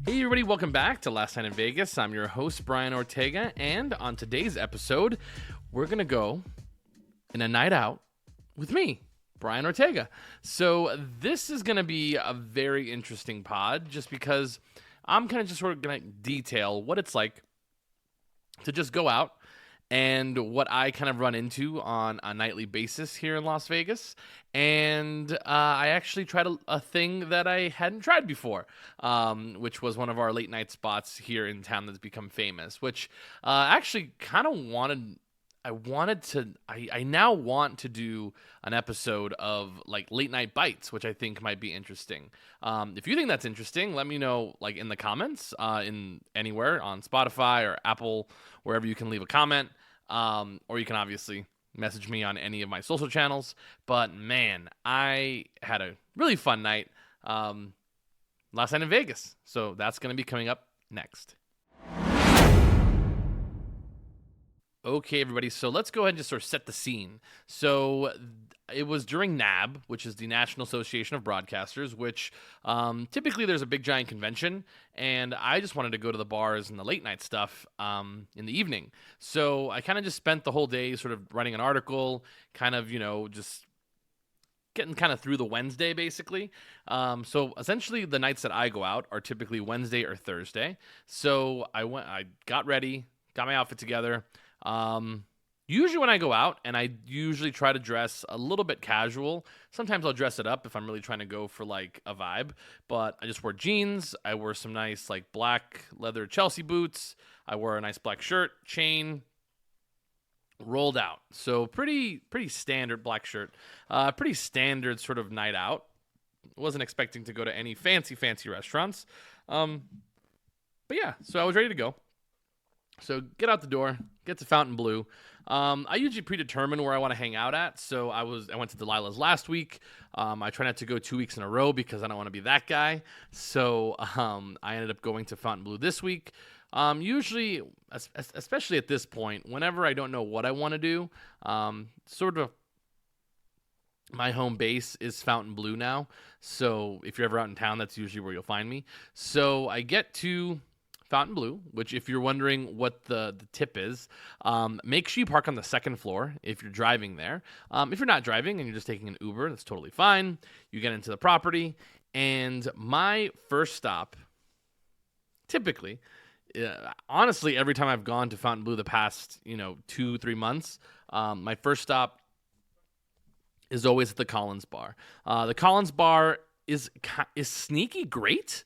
Hey everybody, welcome back to Last Night in Vegas. I'm your host, Brian Ortega, and on today's episode, we're going to go in a night out with me, Brian Ortega. So this is going to be a very interesting pod just because I'm kind of just sort of going to detail what it's like to just go out and what I kind of run into on a nightly basis here in Las Vegas. And I actually tried a thing that I hadn't tried before, which was one of our late night spots here in town that's become famous, which actually kind of I now want to do an episode of like late night bites, which I think might be interesting. If you think that's interesting, let me know like in the comments, in anywhere on Spotify or Apple, wherever you can leave a comment. Or you can obviously message me on any of my social channels. But man, I had a really fun night last night in Vegas. So that's going to be coming up next. Okay, everybody, so let's go ahead and just sort of set the scene. So it was during NAB, which is the National Association of Broadcasters, which typically there's a big giant convention, and I just wanted to go to the bars and the late night stuff in the evening. So I kind of just spent the whole day sort of writing an article, kind of, just getting kind of through the Wednesday, basically. So essentially the nights that I go out are typically Wednesday or Thursday. So I got ready, got my outfit together. Usually when I go out, and I usually try to dress a little bit casual. Sometimes I'll dress it up if I'm really trying to go for like a vibe, but I just wear jeans. I wear some nice like black leather Chelsea boots. I wear a nice black shirt, chain, rolled out. So pretty standard black shirt, pretty standard sort of night out. Wasn't expecting to go to any fancy restaurants. But yeah, so I was ready to go. So get out the door, get to Fontainebleau. I usually predetermine where I want to hang out at. So I went to Delilah's last week. I try not to go 2 weeks in a row because I don't want to be that guy. So I ended up going to Fontainebleau this week. Usually, especially at this point, whenever I don't know what I want to do, sort of my home base is Fontainebleau now. So if you're ever out in town, that's usually where you'll find me. So I get to Fontainebleau, which if you're wondering what the tip is, make sure you park on the second floor if you're driving there. If you're not driving and you're just taking an Uber, that's totally fine. You get into the property, and my first stop, typically, honestly, every time I've gone to Fontainebleau the past 2-3 months, my first stop is always at the Collins Bar. The Collins Bar is sneaky great,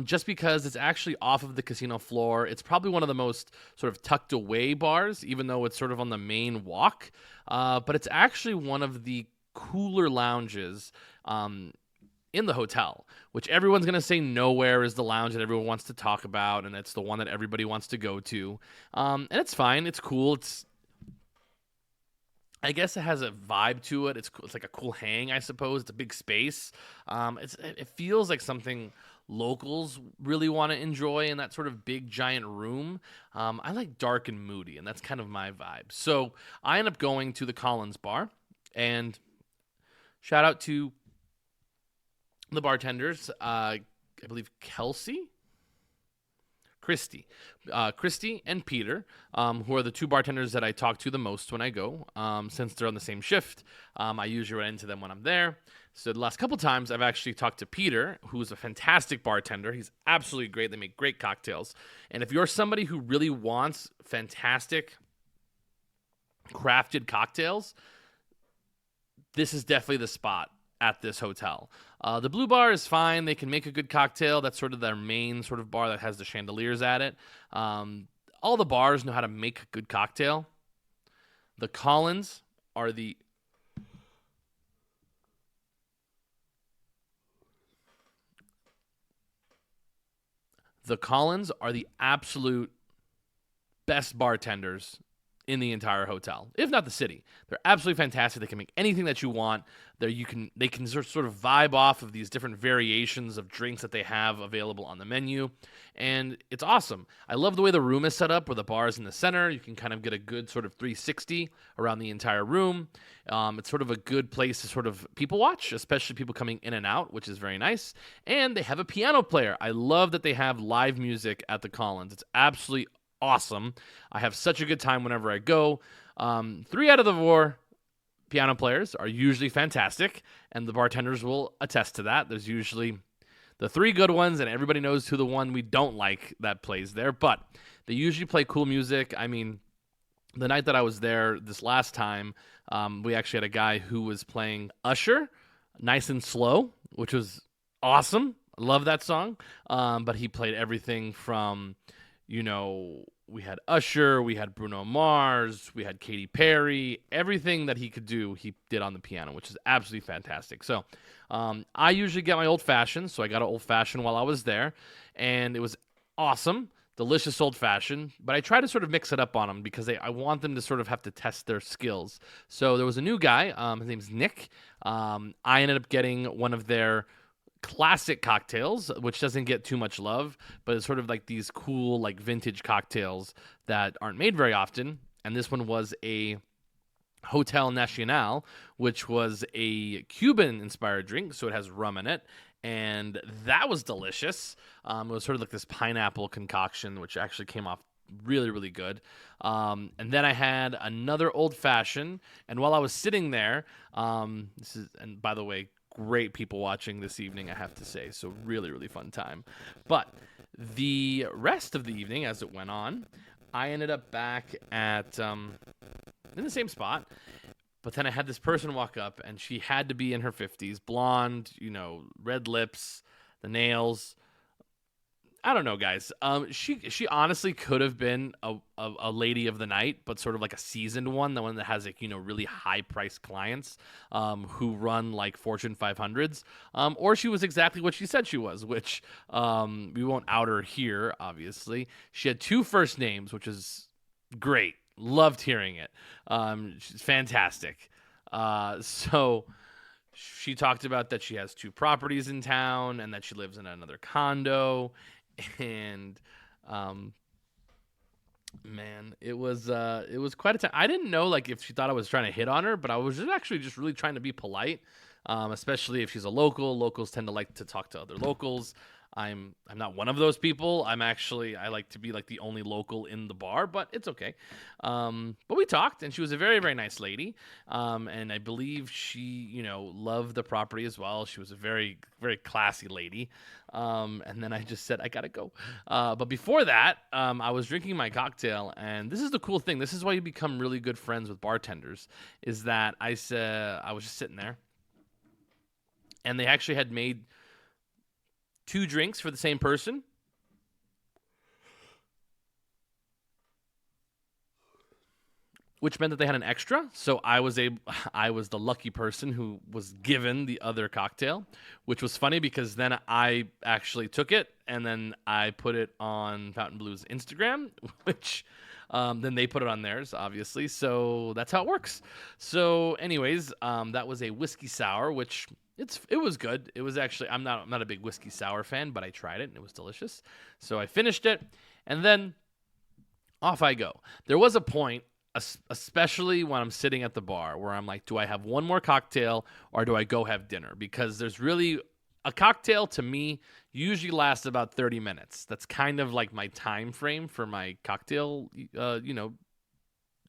just because it's actually off of the casino floor. It's probably one of the most sort of tucked away bars, even though it's sort of on the main walk. But it's actually one of the cooler lounges in the hotel, which everyone's going to say nowhere is the lounge that everyone wants to talk about, and it's the one that everybody wants to go to. And it's fine. It's cool. I guess it has a vibe to it. It's like a cool hang, I suppose. It's a big space. It feels like something locals really want to enjoy in that sort of big giant room. I like dark and moody, and that's kind of my vibe. So I end up going to the Collins Bar, and shout out to the bartenders. I believe Christy and Peter, who are the two bartenders that I talk to the most when I go, since they're on the same shift. I usually run into them when I'm there. So the last couple times, I've actually talked to Peter, who's a fantastic bartender. He's absolutely great. They make great cocktails. And if you're somebody who really wants fantastic crafted cocktails, this is definitely the spot at this hotel. The Blue Bar is fine. They can make a good cocktail. That's sort of their main sort of bar that has the chandeliers at it. All the bars know how to make a good cocktail. The Collins are the absolute best bartenders in the entire hotel, if not the city. They're absolutely fantastic. They can make anything that you want. They can sort of vibe off of these different variations of drinks that they have available on the menu, and it's awesome. I love the way the room is set up, where the bar is in the center. You can kind of get a good sort of 360 around the entire room. It's sort of a good place to sort of people watch, especially people coming in and out, which is very nice. And they have a piano player. I love that they have live music at the Collins. It's absolutely awesome. I have such a good time whenever I go. 3 out of the 4 piano players are usually fantastic, and the bartenders will attest to that. There's usually the 3 good ones, and everybody knows who the one we don't like that plays there, but they usually play cool music. I mean, the night that I was there this last time, we actually had a guy who was playing Usher, Nice and Slow, which was awesome. I love that song. But he played everything from, we had Usher, we had Bruno Mars, we had Katy Perry. Everything that he could do, he did on the piano, which is absolutely fantastic. So I usually get my old-fashioned, so I got an old-fashioned while I was there, and it was awesome, delicious old-fashioned, but I try to sort of mix it up on them because I want them to sort of have to test their skills. So there was a new guy, his name's Nick. I ended up getting one of their classic cocktails, which doesn't get too much love, but it's sort of like these cool, like vintage cocktails that aren't made very often. And this one was a Hotel Nacional, which was a Cuban-inspired drink, so it has rum in it, and that was delicious. It was sort of like this pineapple concoction, which actually came off really, really good. And then I had another old-fashioned, and while I was sitting there, and by the way, great people watching this evening, I have to say. So really, really fun time. But the rest of the evening, as it went on, I ended up back at in the same spot. But then I had this person walk up, and she had to be in her 50s, blonde, red lips, the nails. I don't know, guys. She honestly could have been a lady of the night, but sort of like a seasoned one, the one that has really high priced clients who run like Fortune 500s. Or she was exactly what she said she was, which we won't out her here, obviously. She had 2 first names, which is great. Loved hearing it. She's fantastic. So she talked about that she has 2 properties in town and that she lives in another condo. And man, it was quite a time. I didn't know if she thought I was trying to hit on her, but I was just really trying to be polite, especially if she's a local. Locals tend to like to talk to other locals. I'm not one of those people. I like to be like the only local in the bar, but it's okay. But we talked, and she was a very, very nice lady. And I believe she, loved the property as well. She was a very, very classy lady. And then I just said, I gotta go. But before that, I was drinking my cocktail, and this is the cool thing. This is why you become really good friends with bartenders, is that I was just sitting there, and they actually had made 2 drinks for the same person. Which meant that they had an extra. So I was the lucky person who was given the other cocktail, which was funny because then I actually took it and then I put it on Fontainebleau's Instagram, which then they put it on theirs, obviously. So that's how it works. So anyways, that was a whiskey sour, which it was good. It was actually, I'm not a big whiskey sour fan, but I tried it and it was delicious. So I finished it, and then off I go. There was a point, especially when I'm sitting at the bar, where I'm like, do I have one more cocktail or do I go have dinner? Because there's really, a cocktail to me usually lasts about 30 minutes. That's kind of like my time frame for my cocktail,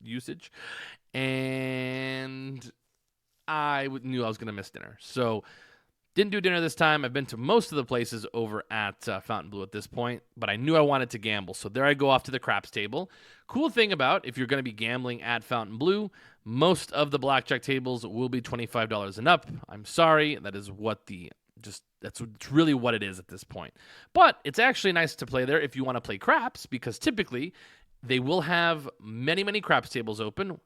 usage. And I knew I was going to miss dinner. So didn't do dinner this time. I've been to most of the places over at Fontainebleau at this point, but I knew I wanted to gamble. So there I go off to the craps table. Cool thing about if you're going to be gambling at Fontainebleau, most of the blackjack tables will be $25 and up. I'm sorry. That is that's really what it is at this point. But it's actually nice to play there if you want to play craps, because typically they will have many, many craps tables open.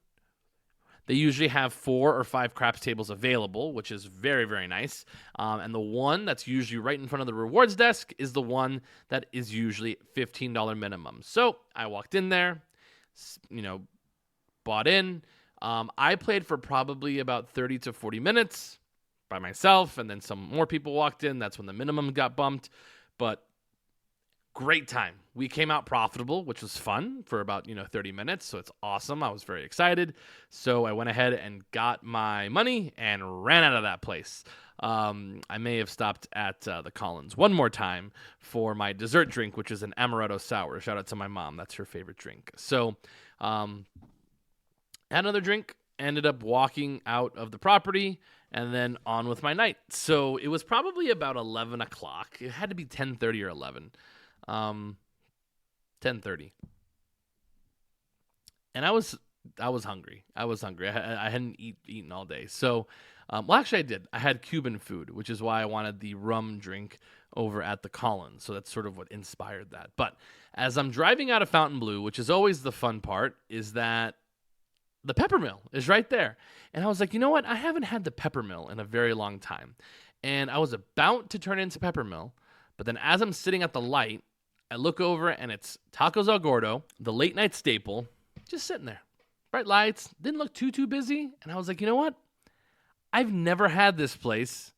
They usually have 4 or 5 craps tables available, which is very, very nice. And the one that's usually right in front of the rewards desk is the one that is usually $15 minimum. So I walked in there, bought in. I played for probably about 30 to 40 minutes by myself, and then some more people walked in. That's when the minimum got bumped. But great time. We came out profitable, which was fun for about 30 minutes. So it's awesome. I was very excited. So I went ahead and got my money and ran out of that place. I may have stopped at the Collins one more time for my dessert drink, which is an amaretto sour. Shout out to my mom. That's her favorite drink. So had another drink, ended up walking out of the property, and then on with my night. So it was probably about 11 o'clock. It had to be 10:30 or 11. 10:30. And I was hungry. I hadn't eaten all day. So, well, actually I did. I had Cuban food, which is why I wanted the rum drink over at the Collins. So that's sort of what inspired that. But as I'm driving out of Fontainebleau, which is always the fun part, is that the Peppermill is right there. And I was like, you know what? I haven't had the Peppermill in a very long time. And I was about to turn into Peppermill, but then as I'm sitting at the light, I look over and it's Tacos El Gordo, the late night staple, just sitting there. Bright lights, didn't look too busy. And I was like, you know what? I've never had this place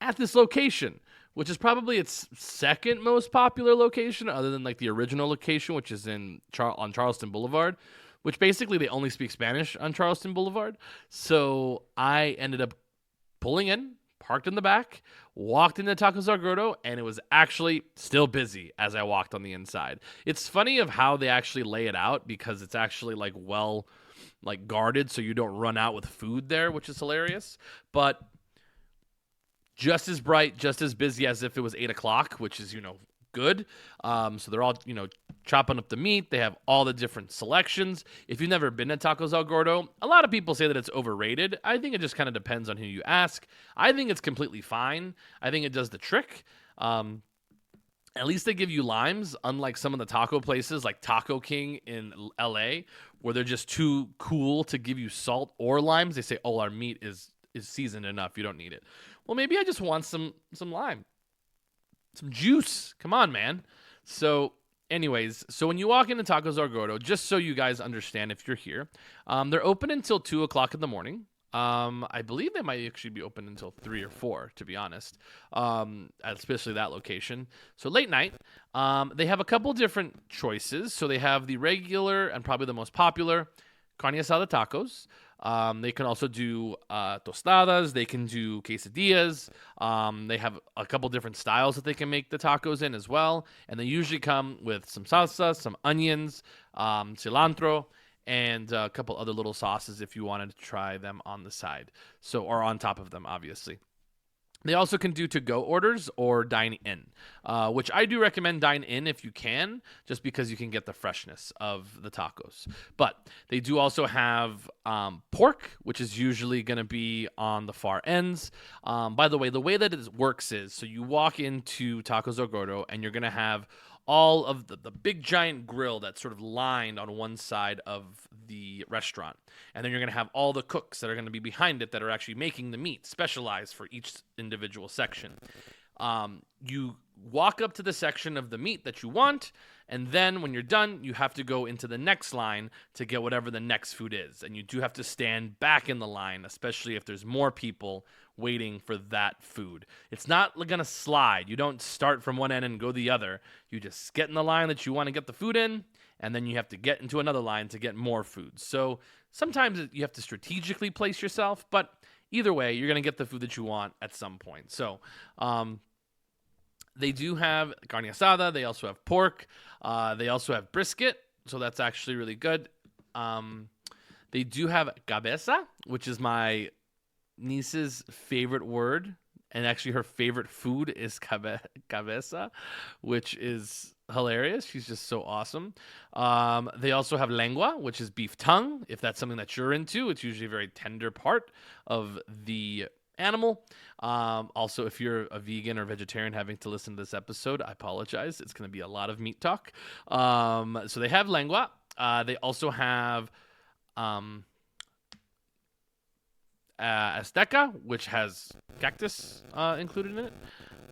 at this location, which is probably its second most popular location other than like the original location, which is on Charleston Boulevard, which basically they only speak Spanish on Charleston Boulevard. So I ended up pulling in, parked in the back, walked into Tacos El Gordo, and it was actually still busy as I walked on the inside. It's funny of how they actually lay it out because it's actually guarded so you don't run out with food there, which is hilarious. But just as bright, just as busy as if it was 8 o'clock, which is, good. So they're all, chopping up the meat. They have all the different selections. If you've never been to Tacos El Gordo, a lot of people say that it's overrated. I think it just kind of depends on who you ask. I think it's completely fine. I think it does the trick. At least they give you limes, unlike some of the taco places like Taco King in LA, where they're just too cool to give you salt or limes. They say, oh, our meat is seasoned enough. You don't need it. Well, maybe I just want some lime. Some juice. Come on, man. So anyways, when you walk into Tacos El Gordo, just so you guys understand if you're here, they're open until 2 o'clock in the morning. I believe they might actually be open until 3 or 4, to be honest, especially that location. So late night, they have a couple different choices. So they have the regular and probably the most popular carne asada tacos. They can also do tostadas. They can do quesadillas. They have a couple different styles that they can make the tacos in as well. And they usually come with some salsa, some onions, cilantro, and a couple other little sauces if you wanted to try them on the side. Or on top of them, obviously. They also can do to-go orders or dine in, which I do recommend dine in if you can, just because you can get the freshness of the tacos. But they do also have pork, which is usually going to be on the far ends. By the way that it works is, so you walk into Tacos El Gordo and you're going to have all of the big giant grill that's sort of lined on one side of the restaurant. And then you're going to have all the cooks that are going to be behind it that are actually making the meat, specialized for each individual section. You walk up to the section of the meat that you want, and then when you're done, you have to go into the next line to get whatever the next food is. And you do have to stand back in the line, especially if there's more people waiting for that food. It's not going to slide. You don't start from one end and go the other. You just get in the line that you want to get the food in, and then you have to get into another line to get more food. So sometimes you have to strategically place yourself, but either way, you're going to get the food that you want at some point. So they do have carne asada. They also have pork. They also have brisket, so that's actually really good. They do have cabeza, which is my niece's favorite word, and actually her favorite food is cabeza, which is hilarious. She's just so awesome. They also have lengua, which is beef tongue, if that's something that you're into. It's usually a very tender part of the animal. Also, if you're a vegan or vegetarian having to listen to this episode, I apologize. It's going to be a lot of meat talk. So they have lengua. They also have Azteca, which has cactus included in it.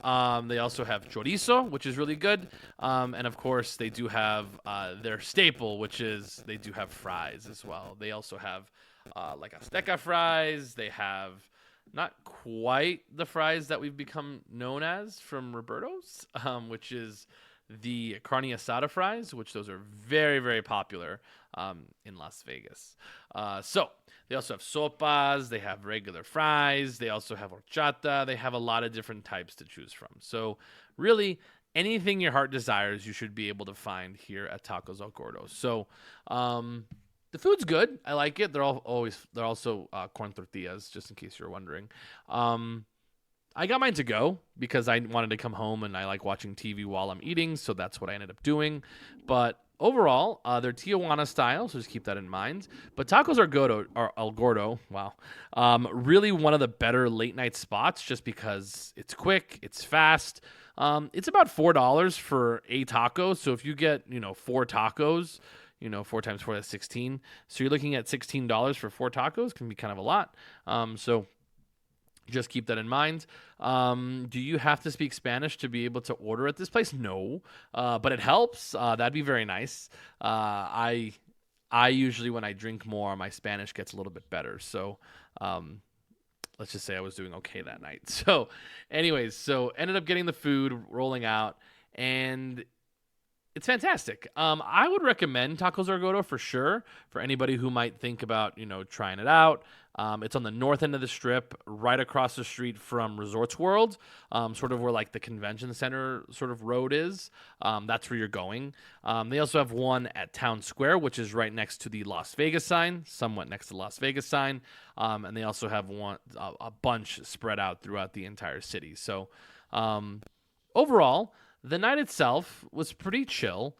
They also have chorizo, which is really good. And of course, they do have their staple, which is they do have fries as well. They also have like Azteca fries. They have not quite the fries that we've become known as from Roberto's, which is the carne asada fries, which those are very, very popular in Las Vegas. So they also have sopas. They have regular fries. They also have horchata. They have a lot of different types to choose from. So really, anything your heart desires, you should be able to find here at Tacos El Gordo. So the food's good. I like it. They're also corn tortillas, just in case you're wondering. I got mine to go because I wanted to come home and I like watching TV while I'm eating, so that's what I ended up doing. But overall, they're Tijuana style, so just keep that in mind. But Tacos El Gordo, wow, really one of the better late night spots just because it's quick, it's fast. It's about $4 for a taco, so if you get 4 tacos, 4 times 4, that's 16. So you're looking at $16 for 4 tacos, can be kind of a lot. So just keep that in mind. Do you have to speak Spanish to be able to order at this place? No, but it helps. That'd be very nice. I usually, when I drink more, my Spanish gets a little bit better. So let's just say I was doing okay that night. So anyways, ended up getting the food, rolling out, and it's fantastic. I would recommend Tacos El Gordo for sure for anybody who might think about, trying it out. It's on the north end of the strip, right across the street from Resorts World, sort of where like the convention center sort of road is. That's where you're going. They also have one at Town Square, which is right next to the Las Vegas sign, somewhat next to the Las Vegas sign. And they also have a bunch spread out throughout the entire city. So overall, the night itself was pretty chill.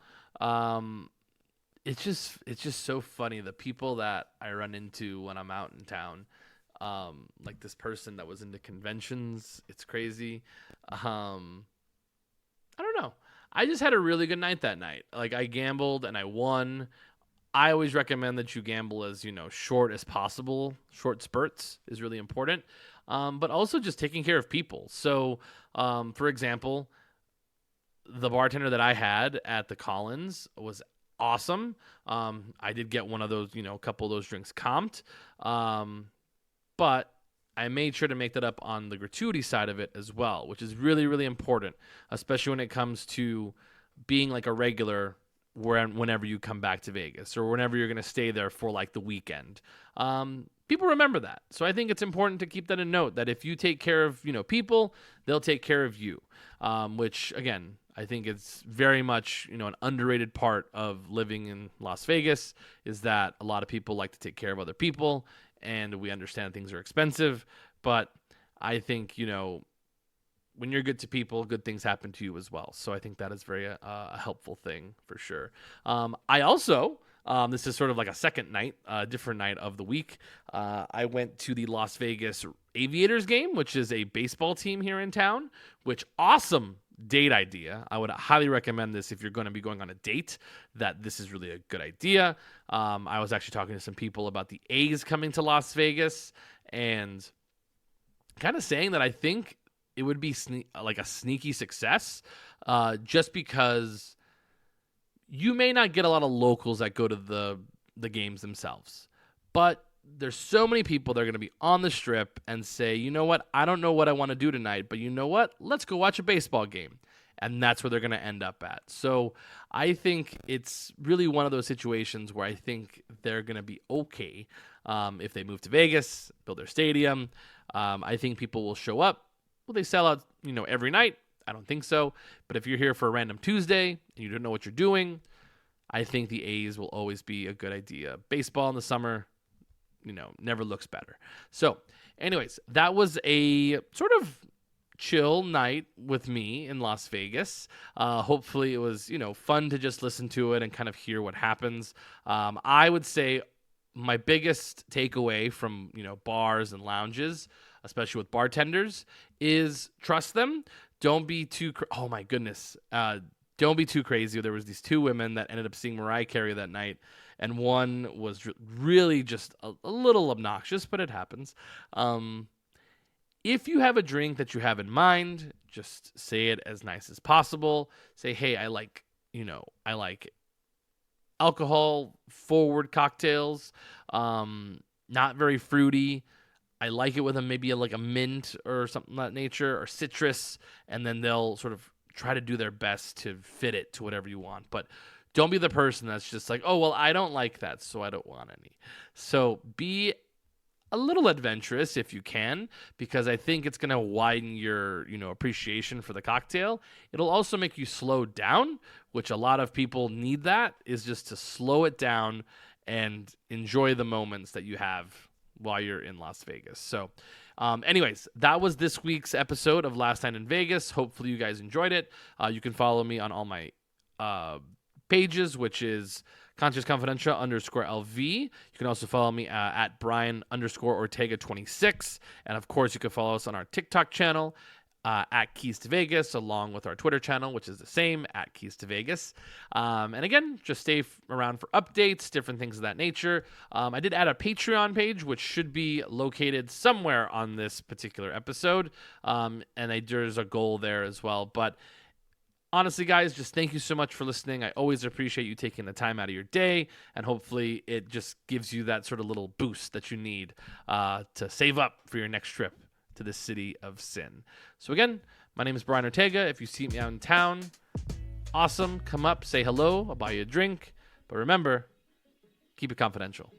It's just so funny, the people that I run into when I'm out in town. Like this person that was into conventions. It's crazy. I don't know. I just had a really good night that night. Like I gambled and I won. I always recommend that you gamble as, short as possible. Short spurts is really important. But also just taking care of people. So, for example, the bartender that I had at the Collins was awesome. I did get one of those, a couple of those drinks comped. But I made sure to make that up on the gratuity side of it as well, which is really, really important, especially when it comes to being like a regular whenever you come back to Vegas or whenever you're going to stay there for like the weekend. People remember that. So I think it's important to keep that in note, that if you take care of, people, they'll take care of you, which again, I think it's very much, an underrated part of living in Las Vegas is that a lot of people like to take care of other people, and we understand things are expensive, but I think, when you're good to people, good things happen to you as well. So I think that is very a helpful thing for sure. I also, this is sort of like a second night, different night of the week. I went to the Las Vegas Aviators game, which is a baseball team here in town, which awesome date idea. I would highly recommend this if you're going to be going on a date, that this is really a good idea. I was actually talking to some people about the A's coming to Las Vegas and kind of saying that I think it would be like a sneaky success, just because you may not get a lot of locals that go to the games themselves, but there's so many people that are going to be on the strip and say, you know what, I don't know what I want to do tonight, but you know what, let's go watch a baseball game. And that's where they're going to end up at. So I think it's really one of those situations where I think they're going to be okay if they move to Vegas, build their stadium. I think people will show up. Will they sell out, every night? I don't think so. But if you're here for a random Tuesday and you don't know what you're doing, I think the A's will always be a good idea. Baseball in the summer, never looks better. So anyways, that was a sort of chill night with me in Las Vegas. Hopefully it was, fun to just listen to it and kind of hear what happens. I would say my biggest takeaway from, bars and lounges, especially with bartenders, is trust them. Don't be too, oh my goodness. Don't be too crazy. There was these 2 women that ended up seeing Mariah Carey that night, and one was really just a little obnoxious, but it happens. If you have a drink that you have in mind, just say it as nice as possible. Say, hey, I like alcohol forward cocktails, not very fruity. I like it with maybe like a mint or something of that nature, or citrus, and then they'll sort of try to do their best to fit it to whatever you want. But don't be the person that's just like, oh, well, I don't like that, so I don't want any. So be a little adventurous if you can, because I think it's going to widen your, appreciation for the cocktail. It'll also make you slow down, which a lot of people need. That is just to slow it down and enjoy the moments that you have while you're in Las Vegas. So anyways, that was this week's episode of Last Night in Vegas. Hopefully you guys enjoyed it. You can follow me on all my pages, which is Conscious Confidential _LV. You can also follow me at Brian _Ortega 26. And of course, you can follow us on our TikTok channel at Keys to Vegas, along with our Twitter channel, which is the same, at Keys to Vegas. And again, just stay around for updates, different things of that nature. I did add a Patreon page, which should be located somewhere on this particular episode. And there's a goal there as well. But honestly, guys, just thank you so much for listening. I always appreciate you taking the time out of your day, and hopefully it just gives you that sort of little boost that you need to save up for your next trip to the city of sin. So again, my name is Brian Ortega. If you see me out in town, awesome. Come up, say hello. I'll buy you a drink. But remember, keep it confidential.